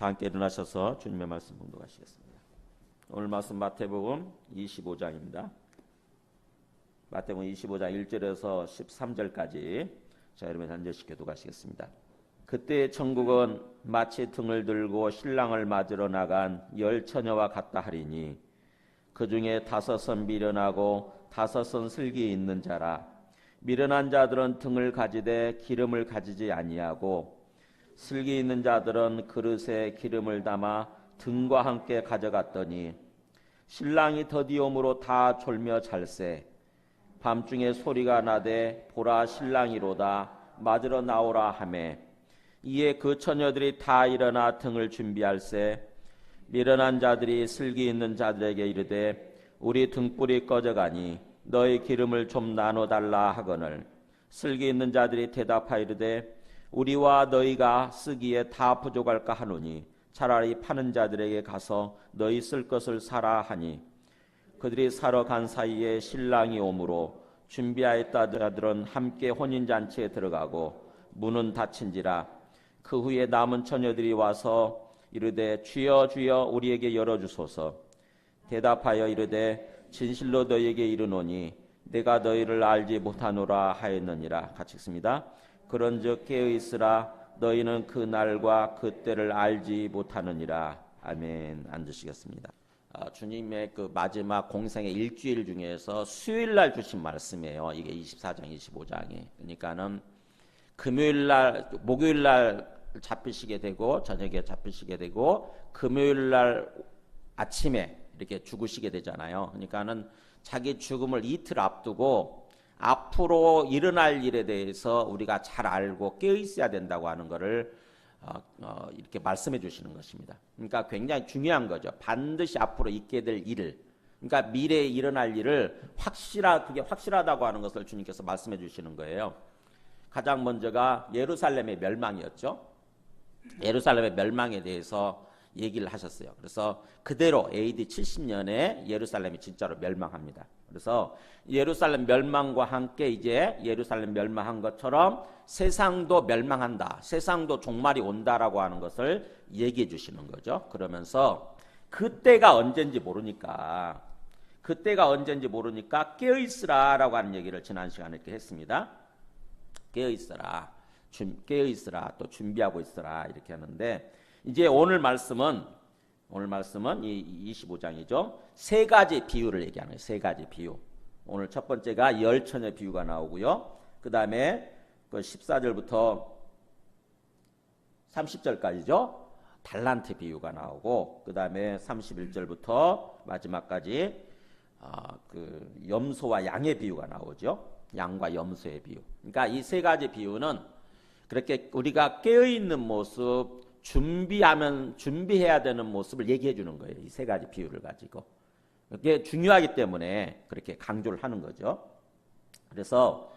다 함께 일어나셔서 주님의 말씀 봉독하시겠습니다. 오늘 말씀 마태복음 25장입니다. 마태복음 25장 1절에서 13절까지 자, 여러분 한 절씩 교독하시겠습니다. 그때 천국은 마치 등을 들고 신랑을 맞으러 나간 10 처녀와 같다 하리니 그 중에 5은 미련하고 5은 슬기 있는 자라. 미련한 자들은 등을 가지되 기름을 가지지 아니하고 슬기 있는 자들은 그릇에 기름을 담아 등과 함께 가져갔더니 신랑이 더디옴으로 다 졸며 잘세. 밤중에 소리가 나되 보라 신랑이로다 맞으러 나오라 하매 이에 그 처녀들이 다 일어나 등을 준비할세. 미련한 자들이 슬기 있는 자들에게 이르되 우리 등불이 꺼져가니 너희 기름을 좀 나눠달라 하거늘 슬기 있는 자들이 대답하여 이르되 우리와 너희가 쓰기에 다 부족할까 하노니 차라리 파는 자들에게 가서 너희 쓸 것을 사라 하니 그들이 사러 간 사이에 신랑이 오므로 준비하였다 자들은 함께 혼인잔치에 들어가고 문은 닫힌지라. 그 후에 남은 처녀들이 와서 이르되 주여 주여 우리에게 열어주소서. 대답하여 이르되 진실로 너희에게 이르노니 내가 너희를 알지 못하노라 하였느니라. 같이 읽습니다. 그런즉 깨어있으라 너희는 그 날과 그 때를 알지 못하느니라. 아멘. 앉으시겠습니다. 주님의 그 마지막 공생의 일주일 중에서 수요일 날 주신 말씀이에요. 이게 24장 25장이. 그러니까는 금요일 날 목요일 날 잡히시게 되고 저녁에 잡히시게 되고 금요일 날 아침에 이렇게 죽으시게 되잖아요. 그러니까는 자기 죽음을 이틀 앞두고 앞으로 일어날 일에 대해서 우리가 잘 알고 깨어 있어야 된다고 하는 것을 이렇게 말씀해 주시는 것입니다. 그러니까 굉장히 중요한 거죠. 반드시 앞으로 있게 될 일을, 그러니까 미래에 일어날 일을 그게 확실하다고 하는 것을 주님께서 말씀해 주시는 거예요. 가장 먼저가 예루살렘의 멸망이었죠. 예루살렘의 멸망에 대해서 얘기를 하셨어요. 그래서 그대로 AD 70년에 예루살렘이 진짜로 멸망합니다. 그래서 예루살렘 멸망과 함께 이제 예루살렘 멸망한 것처럼 세상도 멸망한다. 세상도 종말이 온다라고 하는 것을 얘기해 주시는 거죠. 그러면서 그때가 언젠지 모르니까 깨어있으라라고 하는 얘기를 지난 시간에 이렇게 했습니다. 깨어있으라 또 준비하고 있으라 이렇게 하는데 이제 오늘 말씀은 이 25장이죠. 세 가지 비유를 얘기하는 거예요. 세 가지 비유. 오늘 첫 번째가 10 처녀 비유가 나오고요. 그 다음에 그 14절부터 30절까지죠. 달란트 비유가 나오고 그 다음에 31절부터 마지막까지 그 염소와 양의 비유가 나오죠. 양과 염소의 비유. 그러니까 이 세 가지 비유는 그렇게 우리가 깨어있는 모습, 준비해야 되는 모습을 얘기해 주는 거예요. 이 세 가지 비유를 가지고. 그게 중요하기 때문에 그렇게 강조를 하는 거죠. 그래서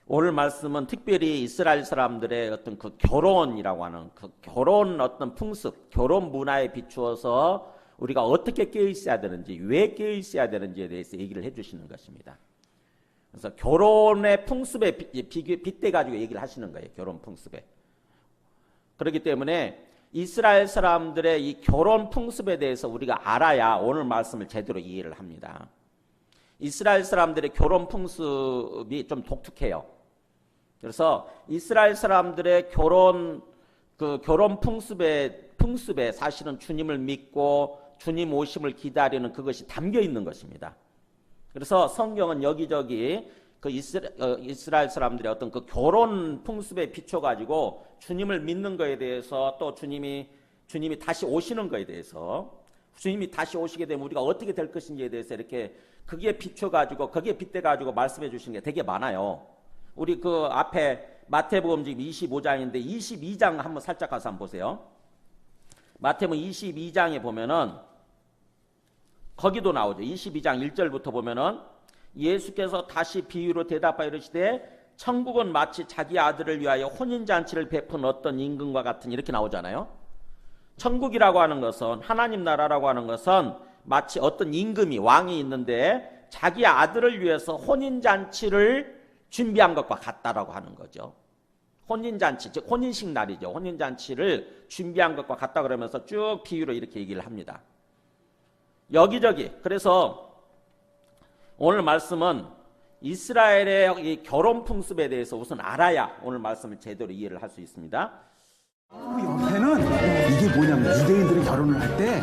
오늘 말씀은 특별히 이스라엘 사람들의 어떤 그 결혼이라고 하는 그 결혼 어떤 풍습, 결혼 문화에 비추어서 우리가 어떻게 깨어 있어야 되는지, 왜 깨어 있어야 되는지에 대해서 얘기를 해 주시는 것입니다. 그래서 결혼의 풍습에 빗대 가지고 얘기를 하시는 거예요. 결혼 풍습에. 그렇기 때문에 이스라엘 사람들의 이 결혼 풍습에 대해서 우리가 알아야 오늘 말씀을 제대로 이해를 합니다. 이스라엘 사람들의 결혼 풍습이 좀 독특해요. 그래서 이스라엘 사람들의 결혼 풍습에 사실은 주님을 믿고 주님 오심을 기다리는 그것이 담겨 있는 것입니다. 그래서 성경은 여기저기 그 이스라엘 사람들의 어떤 그 결혼 풍습에 비춰가지고 주님을 믿는 거에 대해서 또 주님이 다시 오시는 거에 대해서 주님이 다시 오시게 되면 우리가 어떻게 될 것인지에 대해서 이렇게 거기에 빗대가지고 말씀해 주시는 게 되게 많아요. 우리 그 앞에 마태복음 지금 25장인데 22장 한번 살짝 가서 한번 보세요. 마태복음 22장에 보면은 거기도 나오죠. 22장 1절부터 보면은 예수께서 다시 비유로 대답하여 이르시되 천국은 마치 자기 아들을 위하여 혼인잔치를 베푼 어떤 임금과 같은 이렇게 나오잖아요. 천국이라고 하는 것은 하나님 나라라고 하는 것은 마치 어떤 임금이 왕이 있는데 자기 아들을 위해서 혼인잔치를 준비한 것과 같다라고 하는 거죠. 혼인잔치, 즉 혼인식 날이죠. 혼인잔치를 준비한 것과 같다 그러면서 쭉 비유로 이렇게 얘기를 합니다. 여기저기. 그래서 오늘 말씀은 이스라엘의 이 결혼 풍습에 대해서 우선 알아야 오늘 말씀을 제대로 이해를 할 수 있습니다. 옆에는 이게 뭐냐면 유대인들이 결혼을 할 때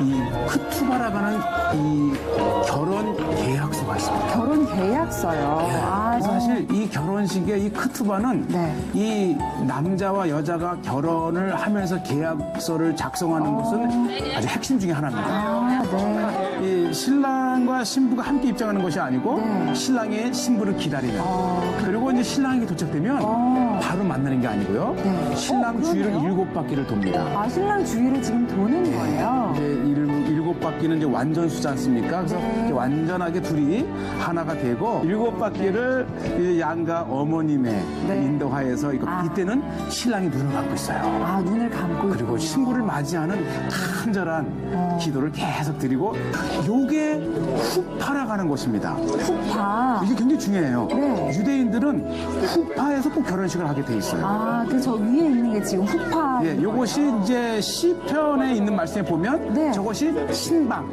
이 크투바라고 하는 이 결혼 계약서가 있습니다. 결혼 계약서요. 사실 이 결혼식의 이 크투바는 이 남자와 여자가 결혼을 하면서 계약서를 작성하는 것은 아주 핵심 중에 하나입니다. 이 신랑과 신부가 함께 입장하는 것이 아니고 신랑이 신부를 기다리는 그리고 이제 신랑이 도착되면 바로 만나는 게 아니고요. 신랑 주위를 7바퀴를 돕니다. 아, 신랑 주위를 지금 도는 거예요? 이제 7바퀴는 이제 완전수지 않습니까? 그래서 이제 완전하게 둘이 하나가 되고 7바퀴를 이제 양가 어머님의 인도하에서 이때는 신랑이 눈을 감고 있어요. 아, 눈을 감고 그리고 신부를 맞이하는 간절한 기도를 계속 드리고 요게 후파라고 하는 것입니다. 후파. 이게 굉장히 중요해요. 네. 유대인들은 후파에서 꼭 결혼식을 하게 돼 있어요. 아, 그 저 위에 있는 게 지금 후파. 예, 요것이 이제 시편에 있는 말씀에 보면 저것이 신방.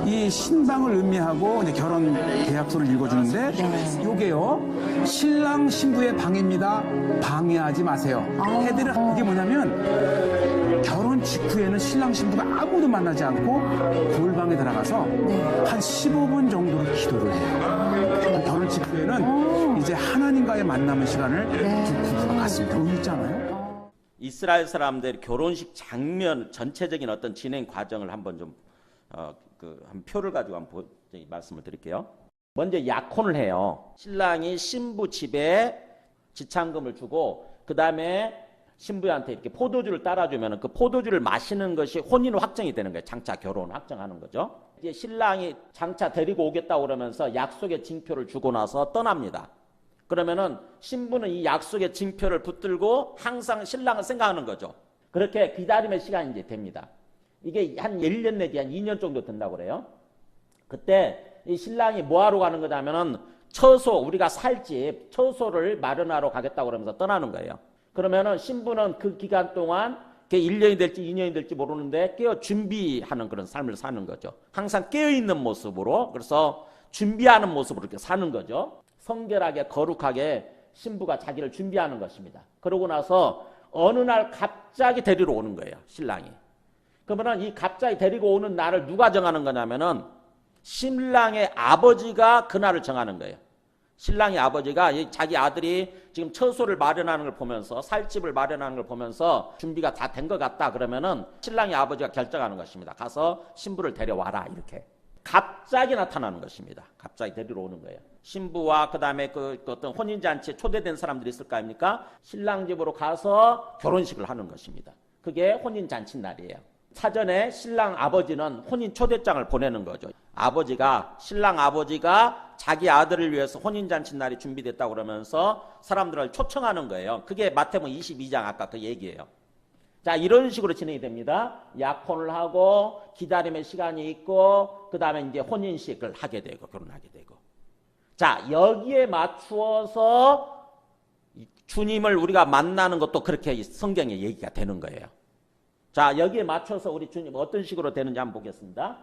이 신방을 의미하고 이제 결혼 계약서를 읽어주는데 요게요 신랑 신부의 방입니다. 방해하지 마세요. 해드려. 이게 뭐냐면 결혼 직후에는 신랑 신부가 아무도 만나지 않고 골방에 들어가서 한 15분 정도로 기도를 해요. 결혼 직후에는 이제 하나님과의 만남의 시간을 두 부부가 갖습니다. 의미 있잖아요. 이스라엘 사람들의 결혼식 장면 전체적인 어떤 진행 과정을 한번 좀 한 표를 가지고 한번 말씀을 드릴게요. 먼저 약혼을 해요. 신랑이 신부 집에 지참금을 주고 그 다음에 신부한테 이렇게 포도주를 따라주면 그 포도주를 마시는 것이 혼인 확정이 되는 거예요. 장차 결혼 확정하는 거죠. 이제 신랑이 장차 데리고 오겠다고 그러면서 약속의 징표를 주고 나서 떠납니다. 그러면은 신부는 이 약속의 징표를 붙들고 항상 신랑을 생각하는 거죠. 그렇게 기다림의 시간이 이제 됩니다. 이게 한 1년 내지 한 2년 정도 된다고 그래요. 그때 이 신랑이 뭐하러 가는 거냐면은 처소, 우리가 살 집, 처소를 마련하러 가겠다고 그러면서 떠나는 거예요. 그러면은 신부는 그 기간 동안 그게 1년이 될지 2년이 될지 모르는데 깨어 준비하는 그런 삶을 사는 거죠. 항상 깨어있는 모습으로, 그래서 준비하는 모습으로 이렇게 사는 거죠. 성결하게 거룩하게 신부가 자기를 준비하는 것입니다. 그러고 나서 어느 날 갑자기 데리러 오는 거예요. 신랑이. 그러면 이 갑자기 데리고 오는 날을 누가 정하는 거냐면은 신랑의 아버지가 그날을 정하는 거예요. 신랑의 아버지가 자기 아들이 지금 처소를 마련하는 걸 보면서 살집을 마련하는 걸 보면서 준비가 다 된 것 같다 그러면은 신랑의 아버지가 결정하는 것입니다. 가서 신부를 데려와라 이렇게. 갑자기 나타나는 것입니다. 갑자기 데리러 오는 거예요. 신부와 그다음에 그 어떤 혼인잔치에 초대된 사람들이 있을 거 아닙니까? 신랑 집으로 가서 결혼식을 하는 것입니다. 그게 혼인잔치 날이에요. 사전에 신랑 아버지는 혼인 초대장을 보내는 거죠. 신랑 아버지가 자기 아들을 위해서 혼인잔치 날이 준비됐다고 그러면서 사람들을 초청하는 거예요. 그게 마태복음 22장 아까 그 얘기예요. 자, 이런 식으로 진행이 됩니다. 약혼을 하고 기다림의 시간이 있고 그 다음에 이제 혼인식을 하게 되고 결혼하게 되고. 자, 여기에 맞추어서 주님을 우리가 만나는 것도 그렇게 성경에 얘기가 되는 거예요. 자, 여기에 맞춰서 우리 주님 어떤 식으로 되는지 한번 보겠습니다.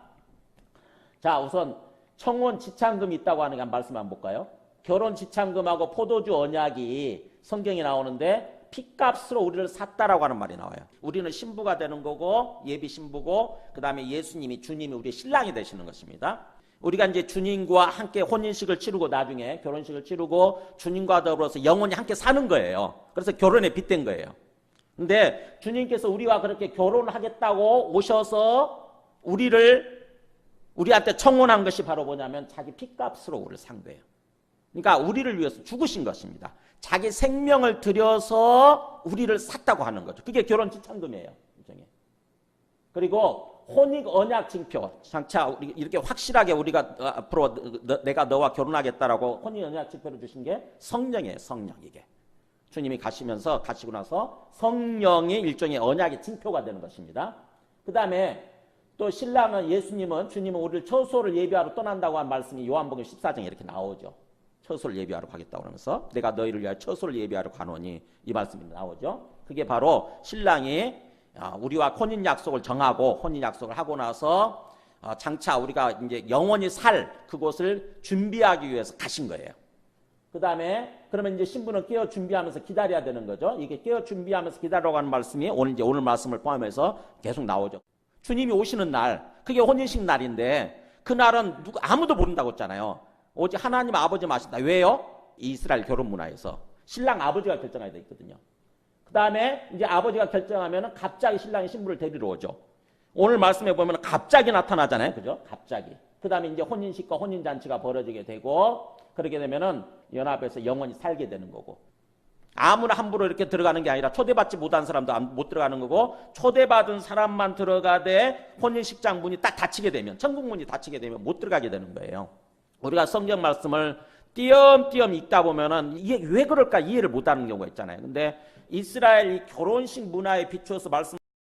자, 우선 청혼 지참금이 있다고 하는 게 한 말씀 한번 볼까요? 결혼 지참금하고 포도주 언약이 성경에 나오는데 핏값으로 우리를 샀다라고 하는 말이 나와요. 우리는 신부가 되는 거고 예비 신부고 그 다음에 주님이 우리의 신랑이 되시는 것입니다. 우리가 이제 주님과 함께 혼인식을 치르고 나중에 결혼식을 치르고 주님과 더불어서 영원히 함께 사는 거예요. 그래서 결혼에 빗댄 거예요. 근데 주님께서 우리와 그렇게 결혼하겠다고 오셔서 우리한테 청혼한 것이 바로 뭐냐면 자기 핏값으로 우리를 산 거예요. 그러니까 우리를 위해서 죽으신 것입니다. 자기 생명을 들여서 우리를 샀다고 하는 거죠. 그게 결혼 지참금이에요. 그리고 혼인 언약 징표, 장차 이렇게 확실하게 우리가 앞으로 내가 너와 결혼하겠다라고 혼인 언약 징표를 주신 게 성령이에요. 성령 이게. 주님이 가시고 나서 성령이 일종의 언약의 징표가 되는 것입니다. 그 다음에 또 신랑은 주님은 우리를 처소를 예비하러 떠난다고 한 말씀이 요한복음 14장에 이렇게 나오죠. 처소를 예비하러 가겠다고 그러면서 내가 너희를 위하여 처소를 예비하러 가노니 이 말씀이 나오죠. 그게 바로 신랑이 우리와 혼인 약속을 정하고 혼인 약속을 하고 나서 장차 우리가 이제 영원히 살 그곳을 준비하기 위해서 가신 거예요. 그 다음에 그러면 이제 신부는 깨어 준비하면서 기다려야 되는 거죠. 이게 깨어 준비하면서 기다려고 하는 말씀이 오늘 말씀을 포함해서 계속 나오죠. 주님이 오시는 날, 그게 혼인식 날인데 그 날은 아무도 모른다고 했잖아요. 오직 하나님 아버지만 아신다. 왜요? 이스라엘 결혼 문화에서 신랑 아버지가 결정해야 돼 있거든요. 그 다음에 이제 아버지가 결정하면은 갑자기 신랑이 신부를 데리러 오죠. 오늘 말씀해 보면 갑자기 나타나잖아요. 그죠? 갑자기. 그 다음에 이제 혼인식과 혼인잔치가 벌어지게 되고, 그렇게 되면은 연합에서 영원히 살게 되는 거고. 아무나 함부로 이렇게 들어가는 게 아니라 초대받지 못한 사람도 못 들어가는 거고, 초대받은 사람만 들어가되 혼인식장 문이 딱 닫히게 되면, 천국 문이 닫히게 되면 못 들어가게 되는 거예요. 우리가 성경 말씀을 띄엄띄엄 읽다 보면은 이게 왜 그럴까 이해를 못 하는 경우가 있잖아요. 근데 이스라엘 이 결혼식 문화에 비추어서 말씀